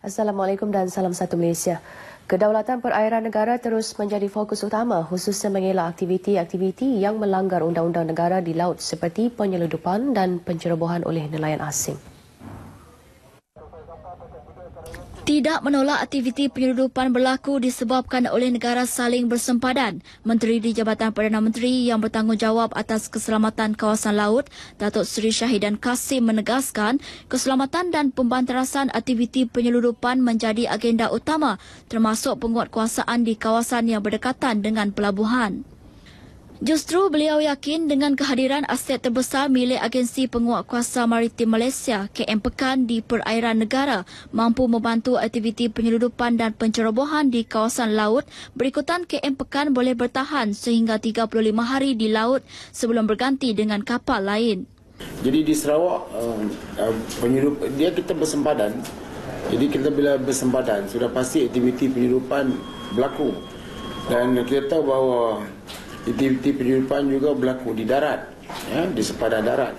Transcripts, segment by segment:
Assalamualaikum dan salam satu Malaysia. Kedaulatan perairan negara terus menjadi fokus utama khususnya mengelak aktiviti-aktiviti yang melanggar undang-undang negara di laut seperti penyeludupan dan pencerobohan oleh nelayan asing. Tidak menolak aktiviti penyeludupan berlaku disebabkan oleh negara saling bersempadan. Menteri di Jabatan Perdana Menteri yang bertanggungjawab atas keselamatan kawasan laut, Datuk Seri Syahidan Kasim menegaskan keselamatan dan pembantarasan aktiviti penyeludupan menjadi agenda utama termasuk penguatkuasaan di kawasan yang berdekatan dengan pelabuhan. Justru beliau yakin dengan kehadiran aset terbesar milik Agensi Penguatkuasa Maritim Malaysia KM Pekan di perairan negara mampu membantu aktiviti penyeludupan dan pencerobohan di kawasan laut berikutan KM Pekan boleh bertahan sehingga 35 hari di laut sebelum berganti dengan kapal lain. Jadi di Sarawak dia kita bersempadan. Jadi kita bila bersempadan sudah pasti aktiviti penyeludupan berlaku. Dan kita tahu bahawa aktiviti penyeludupan juga berlaku di darat, ya, di sepadan darat.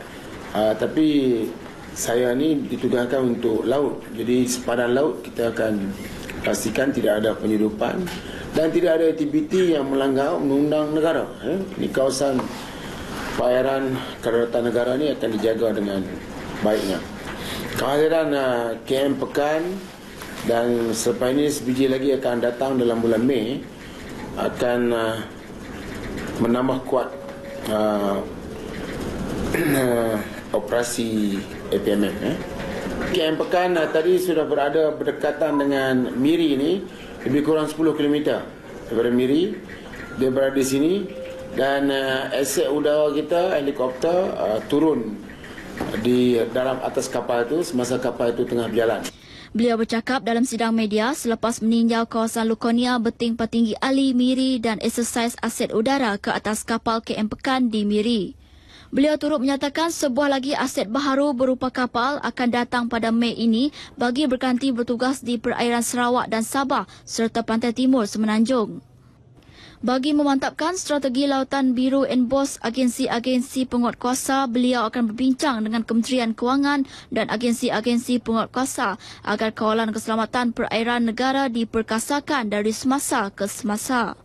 Tapi saya ni ditugaskan untuk laut. Jadi sepadan laut kita akan pastikan tidak ada penyeludupan dan tidak ada aktiviti yang melanggar undang-undang negara. Di kawasan perairan kedaulatan negara ni akan dijaga dengan baiknya. Kehadiran KM Pekan dan selepas ini sebiji lagi akan datang dalam bulan Mei akan menambah kuat operasi APMM. KM Pekan tadi sudah berada berdekatan dengan Miri ini lebih kurang 10 km daripada Miri. Dia berada di sini dan aset udara kita, helikopter turun di dalam atas kapal itu semasa kapal itu tengah berjalan. Beliau bercakap dalam sidang media selepas meninjau kawasan Lukonia Beting Petinggi Ali Miri dan eksersis aset udara ke atas kapal KM Pekan di Miri. Beliau turut menyatakan sebuah lagi aset baharu berupa kapal akan datang pada Mei ini bagi berganti bertugas di perairan Sarawak dan Sabah serta pantai timur Semenanjung. Bagi memantapkan strategi lautan biru NBOS agensi-agensi penguatkuasa, beliau akan berbincang dengan Kementerian Kewangan dan agensi-agensi penguatkuasa agar kawalan keselamatan perairan negara diperkasakan dari semasa ke semasa.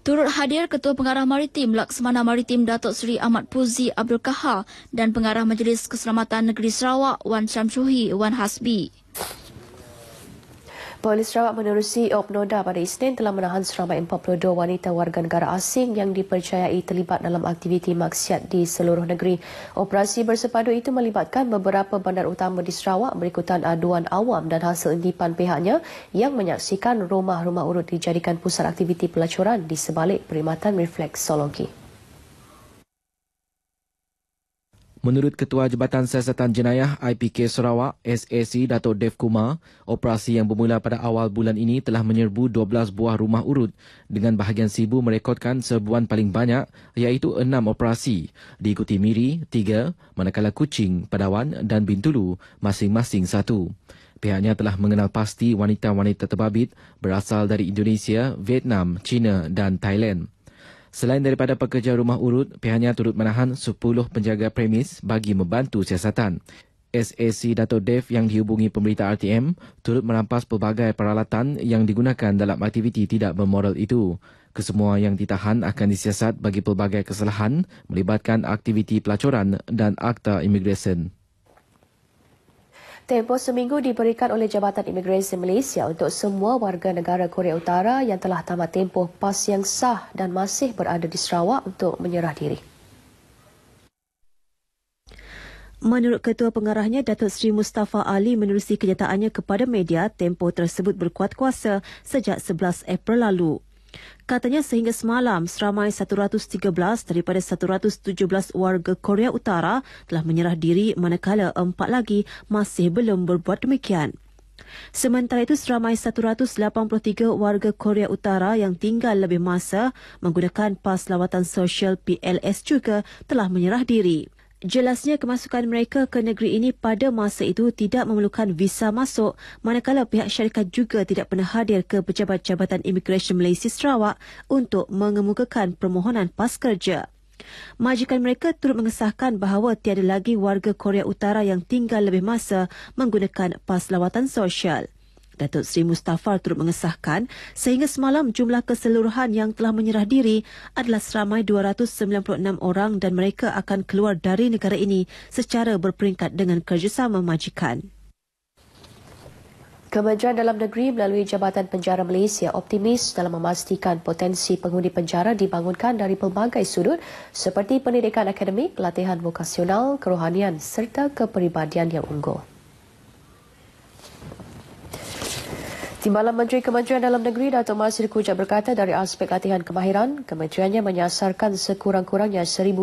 Turut hadir Ketua Pengarah Maritim Laksamana Maritim Datuk Seri Ahmad Puzi Abdul Kahar dan Pengarah Majlis Keselamatan Negeri Sarawak Wan Syamsuhi Wan Hasbi. Polis Sarawak menerusi OPNODA pada Isnin telah menahan seramai 42 wanita warga negara asing yang dipercayai terlibat dalam aktiviti maksiat di seluruh negeri. Operasi bersepadu itu melibatkan beberapa bandar utama di Sarawak berikutan aduan awam dan hasil intipan pihaknya yang menyaksikan rumah-rumah urut dijadikan pusat aktiviti pelacuran di sebalik perkhidmatan refleksologi. Menurut Ketua Jabatan Siasatan Jenayah IPK Sarawak, SAC Datuk Dev Kumar, operasi yang bermula pada awal bulan ini telah menyerbu 12 buah rumah urut dengan bahagian Sibu merekodkan serbuan paling banyak iaitu 6 operasi, diikuti Miri 3, manakala Kuching, Padawan dan Bintulu masing-masing 1. Pihaknya telah mengenal pasti wanita-wanita terbabit berasal dari Indonesia, Vietnam, China dan Thailand. Selain daripada pekerja rumah urut, pihaknya turut menahan 10 penjaga premis bagi membantu siasatan. SAC Dato' Dev yang dihubungi pemberita RTM turut merampas pelbagai peralatan yang digunakan dalam aktiviti tidak bermoral itu. Kesemua yang ditahan akan disiasat bagi pelbagai kesalahan melibatkan aktiviti pelacuran dan akta imigresen. Tempoh seminggu diberikan oleh Jabatan Imigresen Malaysia untuk semua warga negara Korea Utara yang telah tamat tempoh PAS yang sah dan masih berada di Sarawak untuk menyerah diri. Menurut Ketua Pengarahnya, Datuk Seri Mustafa Ali menerusi kenyataannya kepada media, tempoh tersebut berkuat kuasa sejak 11 April lalu. Katanya sehingga semalam, seramai 113 daripada 117 warga Korea Utara telah menyerah diri manakala 4 lagi masih belum berbuat demikian. Sementara itu, seramai 183 warga Korea Utara yang tinggal lebih masa menggunakan PAS Lawatan Sosial PLS juga telah menyerah diri. Jelasnya kemasukan mereka ke negeri ini pada masa itu tidak memerlukan visa masuk, manakala pihak syarikat juga tidak pernah hadir ke Pejabat Jabatan Imigresen Malaysia Sarawak untuk mengemukakan permohonan PAS kerja. Majikan mereka turut mengesahkan bahawa tiada lagi warga Korea Utara yang tinggal lebih masa menggunakan PAS lawatan sosial. Datuk Seri Mustafa turut mengesahkan sehingga semalam jumlah keseluruhan yang telah menyerah diri adalah seramai 296 orang dan mereka akan keluar dari negara ini secara berperingkat dengan kerjasama majikan. Kementerian Dalam Negeri melalui Jabatan Penjara Malaysia optimis dalam memastikan potensi penghuni penjara dibangunkan dari pelbagai sudut seperti pendidikan akademik, latihan vokasional, kerohanian serta kepribadian yang unggul. Timbalan Menteri Kementerian Dalam Negeri Datuk Masri Kujat berkata dari aspek latihan kemahiran, kementeriannya menyasarkan sekurang-kurangnya 1,500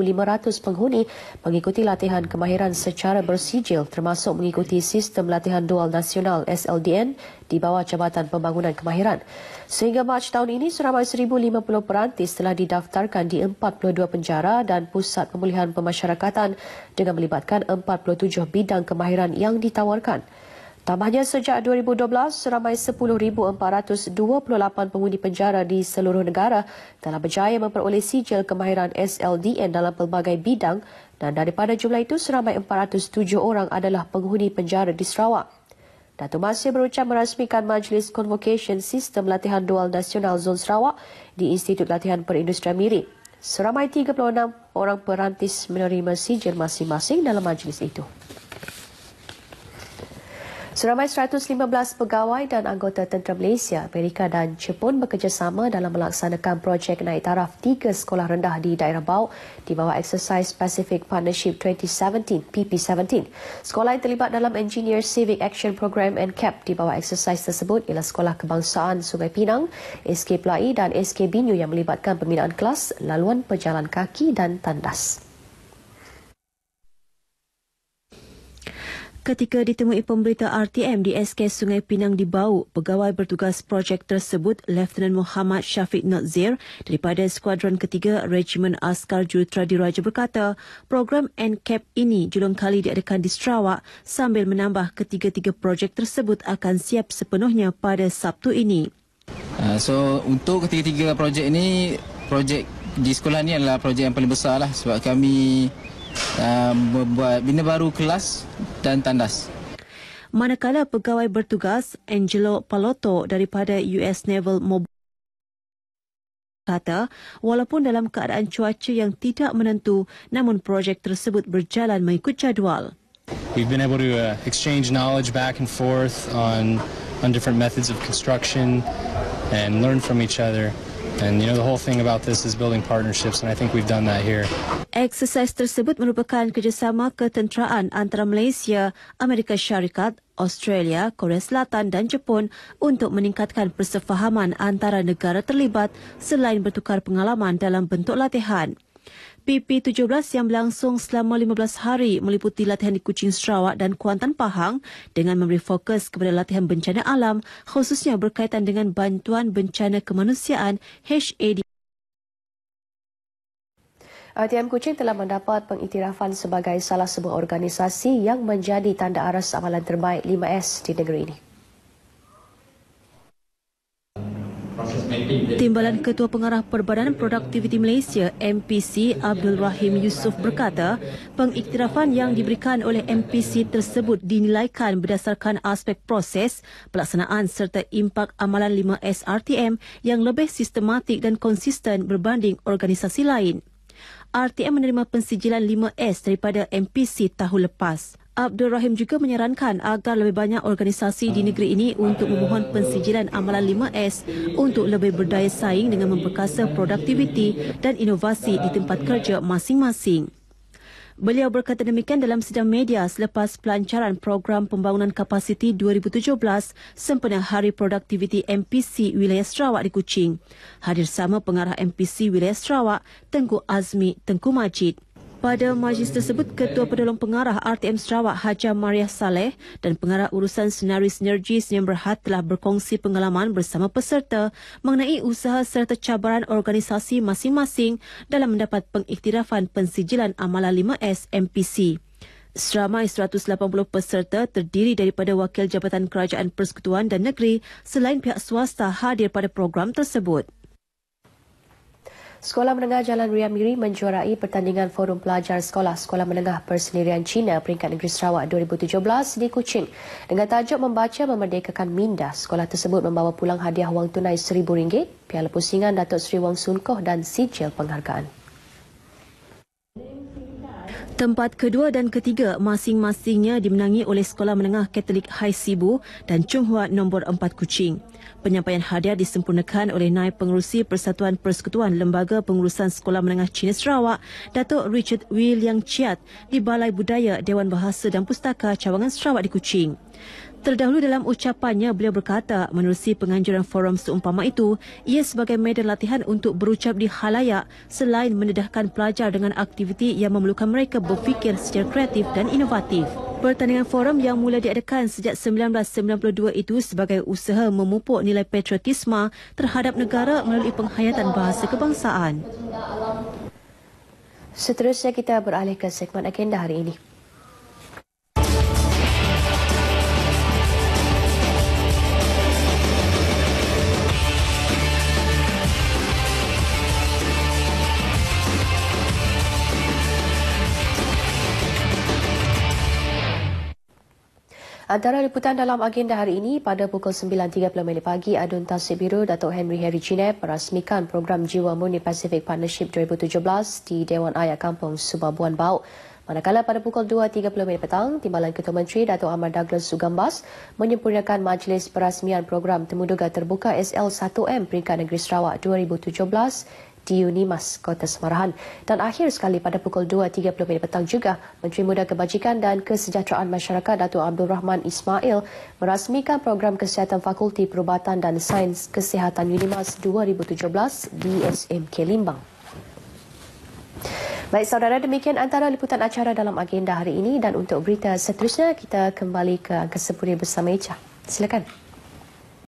penghuni mengikuti latihan kemahiran secara bersijil termasuk mengikuti sistem latihan dual nasional SLDN di bawah Jabatan Pembangunan Kemahiran. Sehingga Mac tahun ini, seramai 1,050 perantis telah didaftarkan di 42 penjara dan pusat pemulihan pemasyarakatan dengan melibatkan 47 bidang kemahiran yang ditawarkan. Tambahnya, sejak 2012, seramai 10,428 penghuni penjara di seluruh negara telah berjaya memperoleh sijil kemahiran SLDN dalam pelbagai bidang dan daripada jumlah itu, seramai 407 orang adalah penghuni penjara di Sarawak. Datuk Masri berucap merasmikan Majlis Convocation Sistem Latihan Dual Nasional Zon Sarawak di Institut Latihan Perindustrian Miri. Seramai 36 orang perantis menerima sijil masing-masing dalam majlis itu. Seramai 115 pegawai dan anggota tentera Malaysia, Amerika dan Jepun bekerjasama dalam melaksanakan projek naik taraf 3 sekolah rendah di daerah Bau di bawah Exercise Pacific Partnership 2017 PP17. Sekolah yang terlibat dalam Engineer Civic Action Program NCAP di bawah exercise tersebut ialah Sekolah Kebangsaan Sungai Pinang, SK Pelai dan SK Binyu yang melibatkan pembinaan kelas, laluan pejalan kaki dan tandas. Ketika ditemui pemberita RTM di SK Sungai Pinang di Bau, pegawai bertugas projek tersebut, Lieutenant Muhammad Syafiq Nazir daripada Skuadron Ketiga Regimen Askar Jurutera Diraja berkata, program NCAP ini julung kali diadakan di Sarawak sambil menambah ketiga-tiga projek tersebut akan siap sepenuhnya pada Sabtu ini. So untuk ketiga-tiga projek ini, projek di sekolah ini adalah projek yang paling besar lah sebab kami membuat bina baru kelas dan tandas. Manakala pegawai bertugas Angelo Palotto daripada US Naval Mobile kata, walaupun dalam keadaan cuaca yang tidak menentu, namun projek tersebut berjalan mengikut jadual. We've been able to exchange knowledge back and forth on different methods of construction and learn from each other. And you know, the whole thing about this is building partnerships, and I think we've done that here. Eksersis tersebut merupakan kerjasama ketenteraan antara Malaysia, Amerika Syarikat, Australia, Korea Selatan dan Jepun untuk meningkatkan persefahaman antara negara terlibat selain bertukar pengalaman dalam bentuk latihan. PP17 yang berlangsung selama 15 hari meliputi latihan di Kuching, Sarawak dan Kuantan, Pahang dengan memberi fokus kepada latihan bencana alam khususnya berkaitan dengan bantuan bencana kemanusiaan HAD. RTM Kuching telah mendapat pengiktirafan sebagai salah sebuah organisasi yang menjadi tanda aras amalan terbaik 5S di negeri ini. Timbalan Ketua Pengarah Perbadanan Produktiviti Malaysia MPC Abdul Rahim Yusof berkata, pengiktirafan yang diberikan oleh MPC tersebut dinilaikan berdasarkan aspek proses, pelaksanaan serta impak amalan 5S RTM yang lebih sistematik dan konsisten berbanding organisasi lain. RTM menerima pensijilan 5S daripada MPC tahun lepas. Abdul Rahim juga menyarankan agar lebih banyak organisasi di negeri ini untuk memohon pensijilan amalan 5S untuk lebih berdaya saing dengan memperkasa produktiviti dan inovasi di tempat kerja masing-masing. Beliau berkata demikian dalam sidang media selepas pelancaran program pembangunan kapasiti 2017 sempena Hari Produktiviti MPC Wilayah Sarawak di Kuching. Hadir sama pengarah MPC Wilayah Sarawak, Tengku Azmi Tengku Majid. Pada majlis tersebut, Ketua Penolong Pengarah RTM Sarawak Haja Mariah Saleh dan Pengarah Urusan Senarai Sinergis yang berhad telah berkongsi pengalaman bersama peserta mengenai usaha serta cabaran organisasi masing-masing dalam mendapat pengiktirafan pensijilan amalan 5S MPC. Seramai 180 peserta terdiri daripada wakil Jabatan Kerajaan Persekutuan dan Negeri selain pihak swasta hadir pada program tersebut. Sekolah Menengah Jalan Ria Miri menjuarai pertandingan Forum Pelajar Sekolah Menengah Persendirian Cina peringkat negeri Sarawak 2017 di Kuching. Dengan tajuk Membaca Memerdekakan Minda, sekolah tersebut membawa pulang hadiah wang tunai RM1,000, piala pusingan Datuk Seri Wong Sun Koh dan sijil penghargaan. Tempat kedua dan ketiga masing-masingnya dimenangi oleh Sekolah Menengah Katolik Hai Sibu dan Chung Hua nombor 4 Kuching. Penyampaian hadiah disempurnakan oleh Naib Pengerusi Persatuan Persekutuan Lembaga Pengurusan Sekolah Menengah Cina Sarawak, Datuk Richard William Chiat di Balai Budaya Dewan Bahasa dan Pustaka Cawangan Sarawak di Kuching. Terdahulu dalam ucapannya, beliau berkata menerusi penganjuran forum seumpama itu, ia sebagai medan latihan untuk berucap di khalayak selain mendedahkan pelajar dengan aktiviti yang memerlukan mereka berfikir secara kreatif dan inovatif. Pertandingan forum yang mula diadakan sejak 1992 itu sebagai usaha memupuk nilai patriotisme terhadap negara melalui penghayatan bahasa kebangsaan. Seterusnya kita beralih ke segmen agenda hari ini. Antara liputan dalam agenda hari ini, pada pukul 9.30 pagi, Adun Tasik Biru Datuk Henry Harry Chinep merasmikan program Jiwa Murni Pacific Partnership 2017 di Dewan Ayak Kampung Subabuan Bau. Manakala pada pukul 2.30 petang, Timbalan Ketua Menteri Datuk Ahmad Douglas Sugambas menyempurnakan majlis perasmian program Temuduga Terbuka SL1M Peringkat Negeri Sarawak 2017 di Unimas, Kota Semarahan. Dan akhir sekali pada pukul 2.30 petang juga, Menteri Muda Kebajikan dan Kesejahteraan Masyarakat Datuk Abdul Rahman Ismail merasmikan program Kesihatan Fakulti Perubatan dan Sains Kesihatan Unimas 2017 di SMK Limbang. Baik saudara, demikian antara liputan acara dalam agenda hari ini, dan untuk berita seterusnya kita kembali ke Angkasa Puri bersama Echa. Silakan.